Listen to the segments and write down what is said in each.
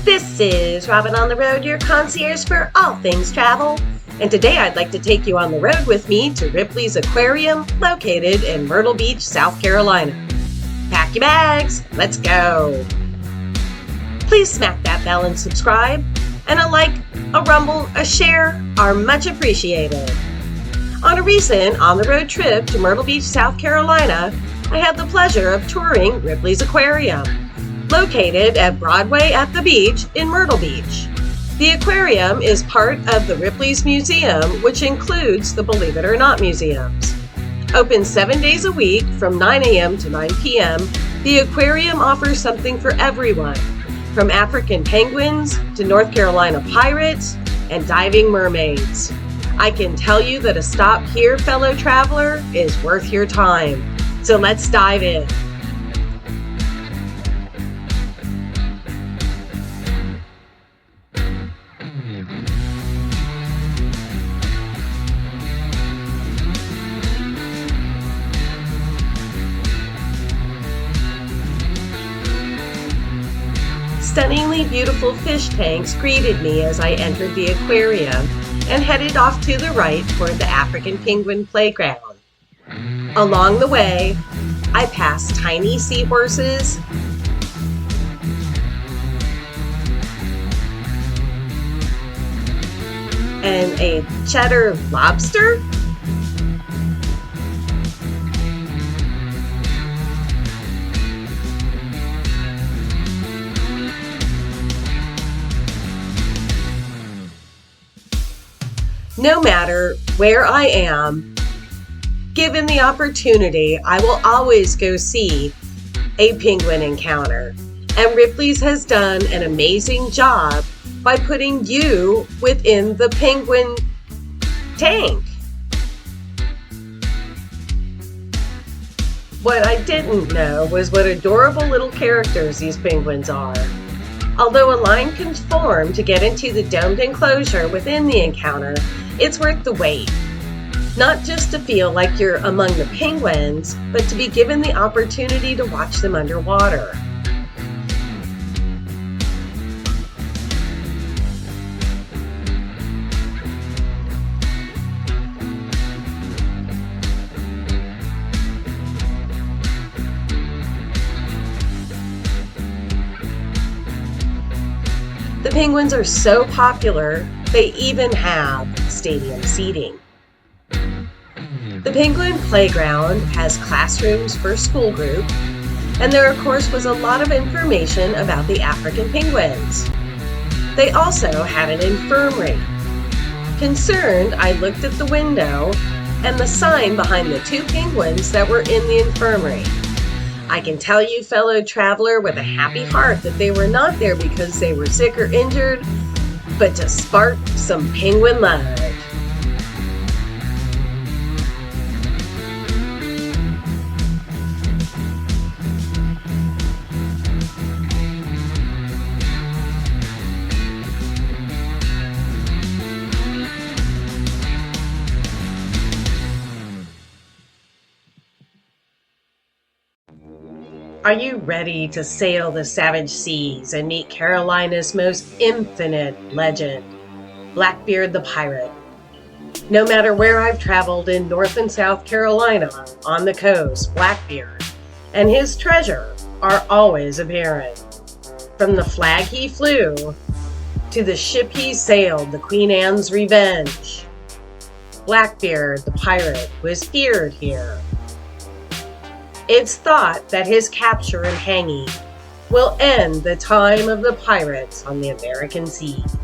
This is Robin on the Road, your concierge for all things travel. And today I'd like to take you on the road with me to Ripley's Aquarium, located in Myrtle Beach, South Carolina. Pack your bags, let's go. Please smack that bell and subscribe. And a like, a rumble, a share are much appreciated. On a recent on-the-road trip to Myrtle Beach, South Carolina, I had the pleasure of touring Ripley's Aquarium, located at Broadway at the Beach in Myrtle Beach. The aquarium is part of the Ripley's Museum, which includes the Believe It or Not museums. Open 7 days a week from 9 a.m. to 9 p.m., the aquarium offers something for everyone, from African penguins to North Carolina pirates and diving mermaids. I can tell you that a stop here, fellow traveler, is worth your time. So let's dive in. Stunningly beautiful fish tanks greeted me as I entered the aquarium and headed off to the right toward the African penguin playground. Along the way, I passed tiny seahorses, and a cheddar lobster. No matter where I am, given the opportunity, I will always go see a penguin encounter. And Ripley's has done an amazing job by putting you within the penguin tank. What I didn't know was what adorable little characters these penguins are. Although a line can form to get into the domed enclosure within the encounter, it's worth the wait. Not just to feel like you're among the penguins, but to be given the opportunity to watch them underwater. The penguins are so popular, they even have stadium seating. The Penguin Playground has classrooms for school group, and there of course was a lot of information about the African penguins. They also had an infirmary. Concerned, I looked at the window and the sign behind the two penguins that were in the infirmary. I can tell you, fellow traveler, with a happy heart that they were not there because they were sick or injured, but to spark some penguin love. Are you ready to sail the savage seas and meet Carolina's most infinite legend, Blackbeard the pirate? No matter where I've traveled in North and South Carolina, on the coast, Blackbeard and his treasure are always apparent. From the flag he flew to the ship he sailed, the Queen Anne's Revenge, Blackbeard the pirate was feared here. It's thought that his capture and hanging will end the time of the pirates on the American seas.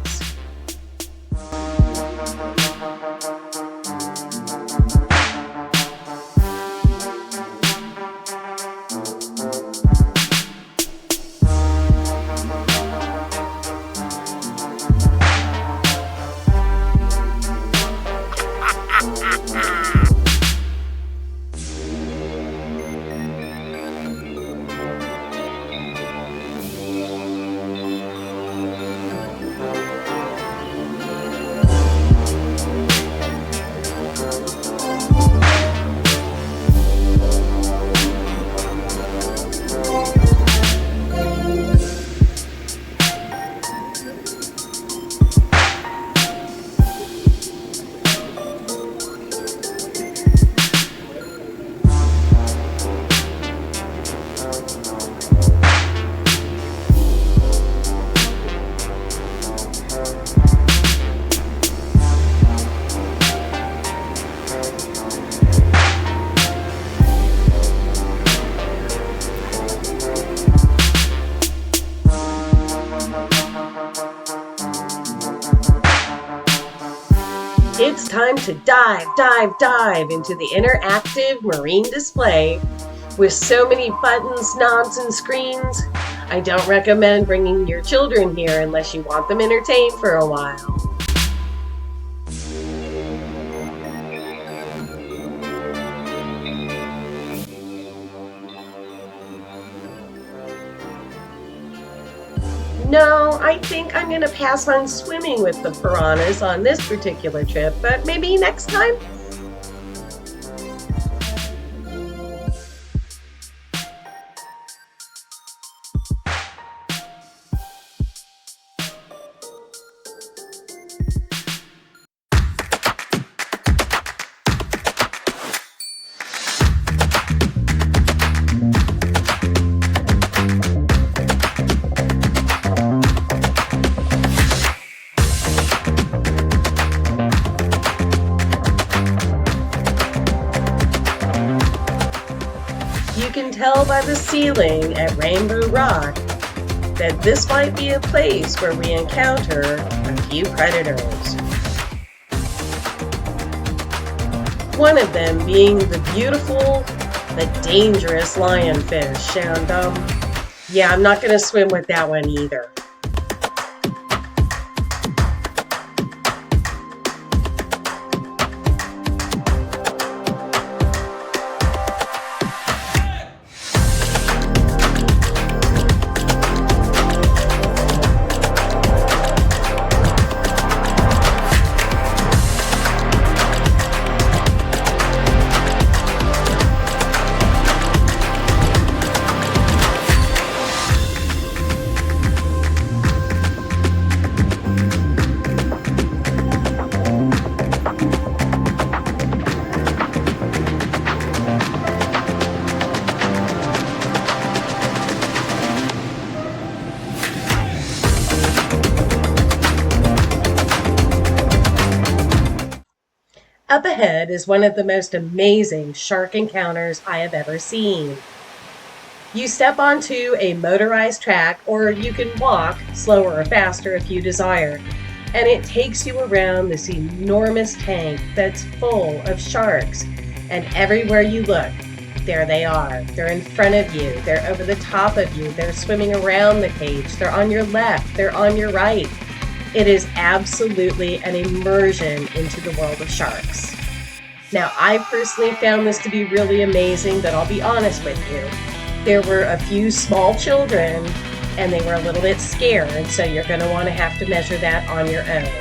It's time to dive into the interactive marine display. With so many buttons, knobs, and screens, I don't recommend bringing your children here unless you want them entertained for a while. No, I think I'm going to pass on swimming with the piranhas on this particular trip, but maybe next time? You can tell by the ceiling at Rainbow Rock that this might be a place where we encounter a few predators. One of them being the beautiful but dangerous lionfish, and yeah, I'm not going to swim with that one either. Up ahead is one of the most amazing shark encounters I have ever seen. You step onto a motorized track, or you can walk, slower or faster if you desire, and it takes you around this enormous tank that's full of sharks. And everywhere you look, there they are. They're in front of you, they're over the top of you, they're swimming around the cage, they're on your left, they're on your right. It is absolutely an immersion into the world of sharks. Now, I personally found this to be really amazing, but I'll be honest with you. There were a few small children, and they were a little bit scared, so you're going to want to have to measure that on your own.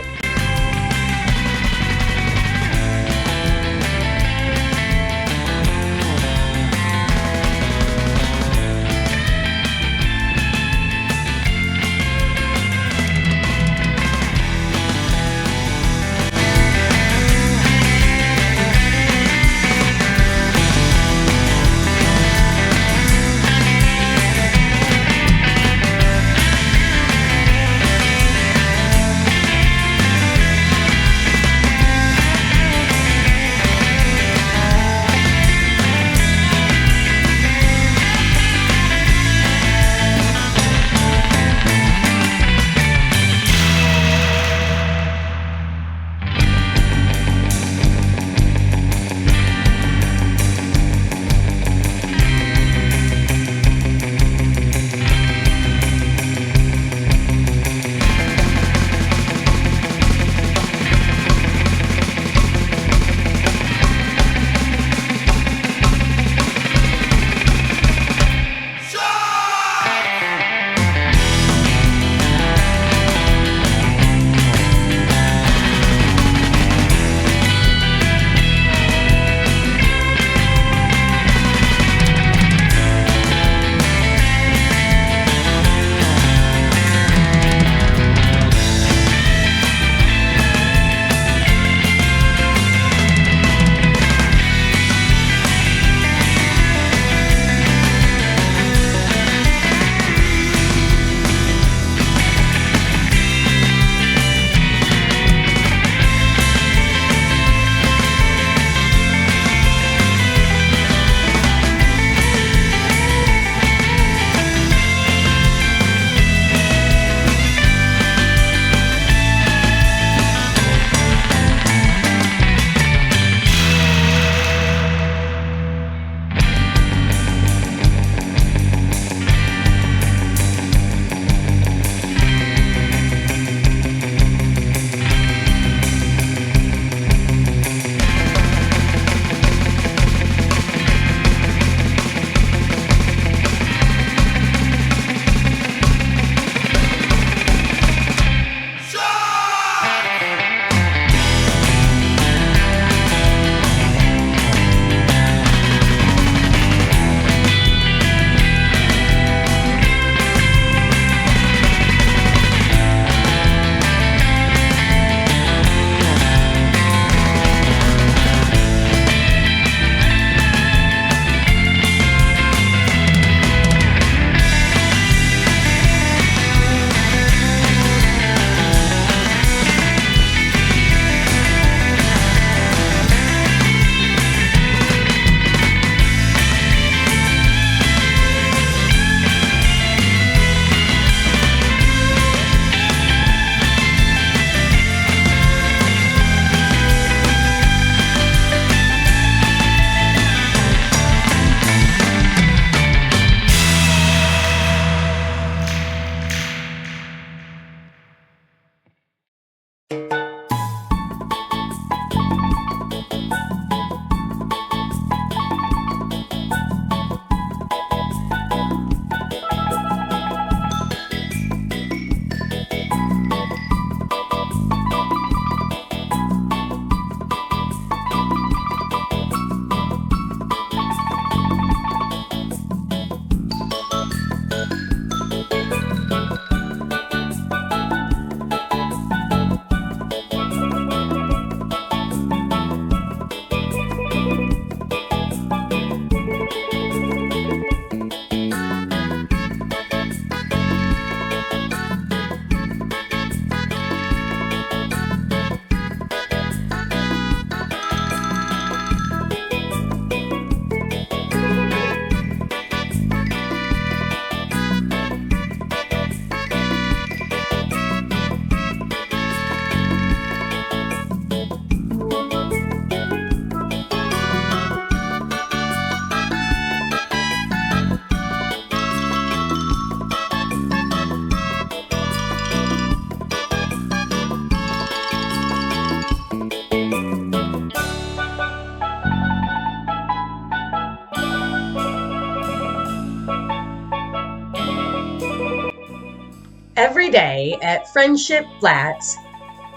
Every day at Friendship Flats,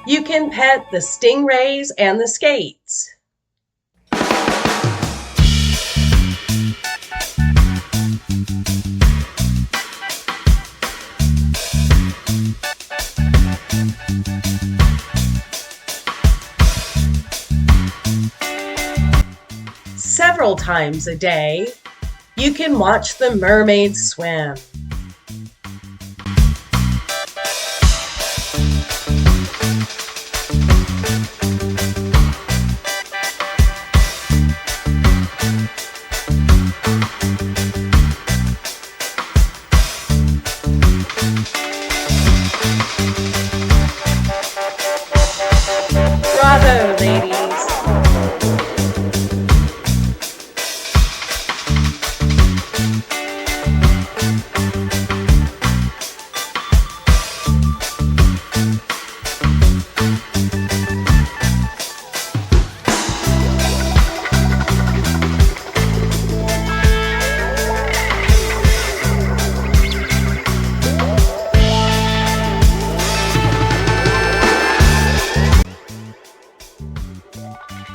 you can pet the stingrays and the skates. Several times a day, you can watch the mermaids swim. Bravo, ladies!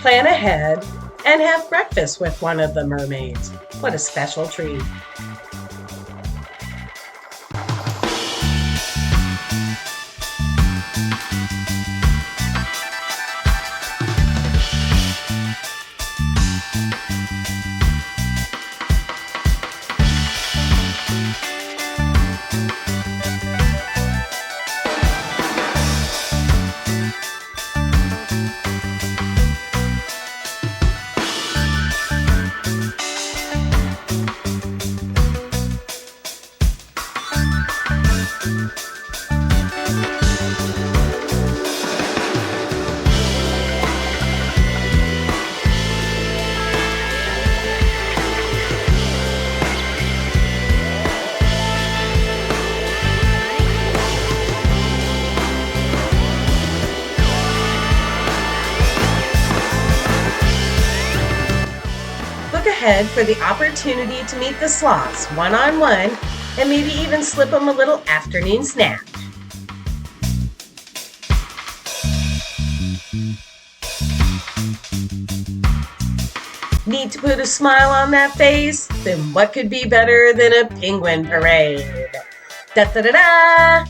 Plan ahead and have breakfast with one of the mermaids. What a special treat. Look ahead for the opportunity to meet the sloths one-on-one and maybe even slip them a little afternoon snack. Need to put a smile on that face? Then what could be better than a penguin parade? Da-da-da-da!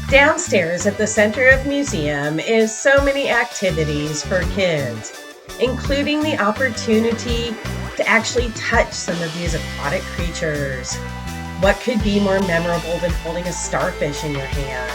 Downstairs at the center of the museum is so many activities for kids, including the opportunity to actually touch some of these aquatic creatures. What could be more memorable than holding a starfish in your hand?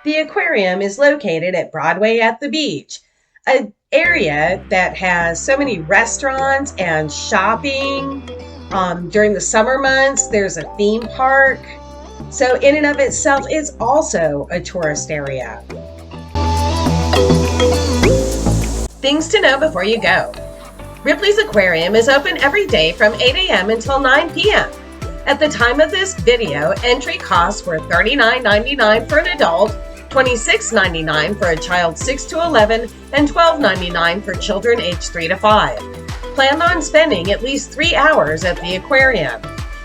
The aquarium is located at Broadway at the beach, an area that has so many restaurants and shopping. During the summer months, there's a theme park. So in and of itself, it's also a tourist area. Things to know before you go. Ripley's Aquarium is open every day from 8 a.m. until 9 p.m. At the time of this video, entry costs were $39.99 for an adult, $26.99 for a child 6 to 11, and $12.99 for children aged 3 to 5. Plan on spending at least 3 hours at the aquarium.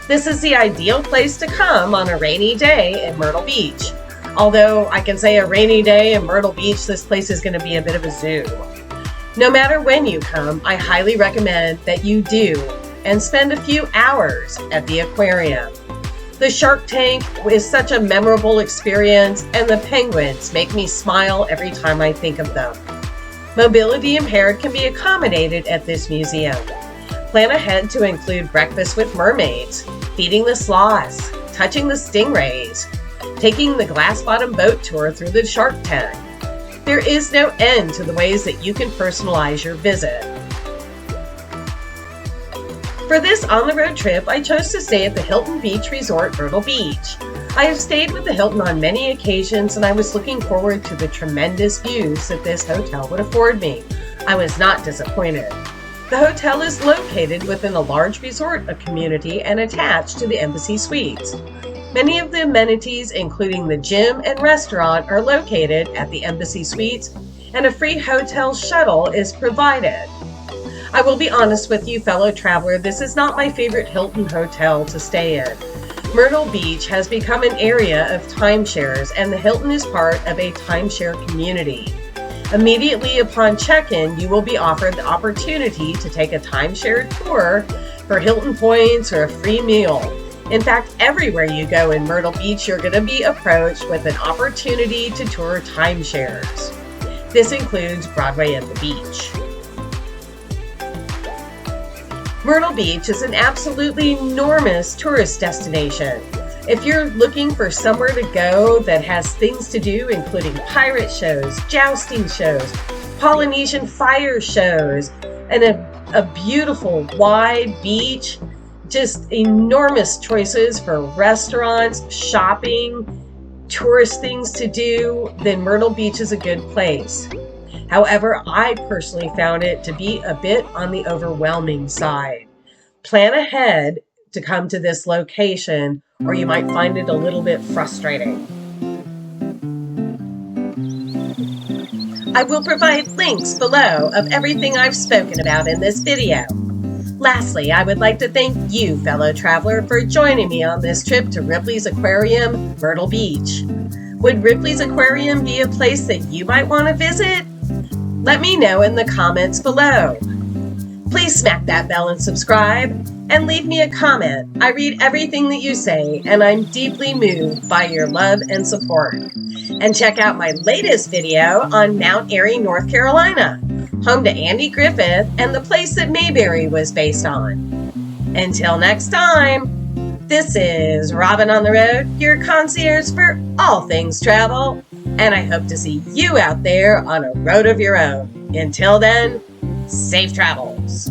This is the ideal place to come on a rainy day in Myrtle Beach. Although I can say a rainy day in Myrtle Beach, this place is going to be a bit of a zoo. No matter when you come, I highly recommend that you do and spend a few hours at the aquarium. The shark tank is such a memorable experience, and the penguins make me smile every time I think of them. Mobility impaired can be accommodated at this museum. Plan ahead to include breakfast with mermaids, feeding the sloths, touching the stingrays, taking the glass-bottom boat tour through the shark tank, There is no end to the ways that you can personalize your visit. For this on-the-road trip, I chose to stay at the Hilton Beach Resort, Myrtle Beach. I have stayed with the Hilton on many occasions, and I was looking forward to the tremendous views that this hotel would afford me. I was not disappointed. The hotel is located within a large resort community and attached to the Embassy Suites. Many of the amenities, including the gym and restaurant, are located at the Embassy Suites, and a free hotel shuttle is provided. I will be honest with you, fellow traveler, this is not my favorite Hilton hotel to stay in. Myrtle Beach has become an area of timeshares, and the Hilton is part of a timeshare community. Immediately upon check-in, you will be offered the opportunity to take a timeshare tour for Hilton points or a free meal. In fact, everywhere you go in Myrtle Beach, you're going to be approached with an opportunity to tour timeshares. This includes Broadway and the beach. Myrtle Beach is an absolutely enormous tourist destination. If you're looking for somewhere to go that has things to do, including pirate shows, jousting shows, Polynesian fire shows, and a beautiful wide beach, just enormous choices for restaurants, shopping, tourist things to do, then Myrtle Beach is a good place. However, I personally found it to be a bit on the overwhelming side. Plan ahead to come to this location, or you might find it a little bit frustrating. I will provide links below of everything I've spoken about in this video. Lastly, I would like to thank you, fellow traveler, for joining me on this trip to Ripley's Aquarium, Myrtle Beach. Would Ripley's Aquarium be a place that you might want to visit? Let me know in the comments below. Please smack that bell and subscribe, and leave me a comment. I read everything that you say, and I'm deeply moved by your love and support. And check out my latest video on Mount Airy, North Carolina, home to Andy Griffith and the place that Mayberry was based on. Until next time, this is Robin on the Road, your concierge for all things travel, and I hope to see you out there on a road of your own. Until then, safe travels.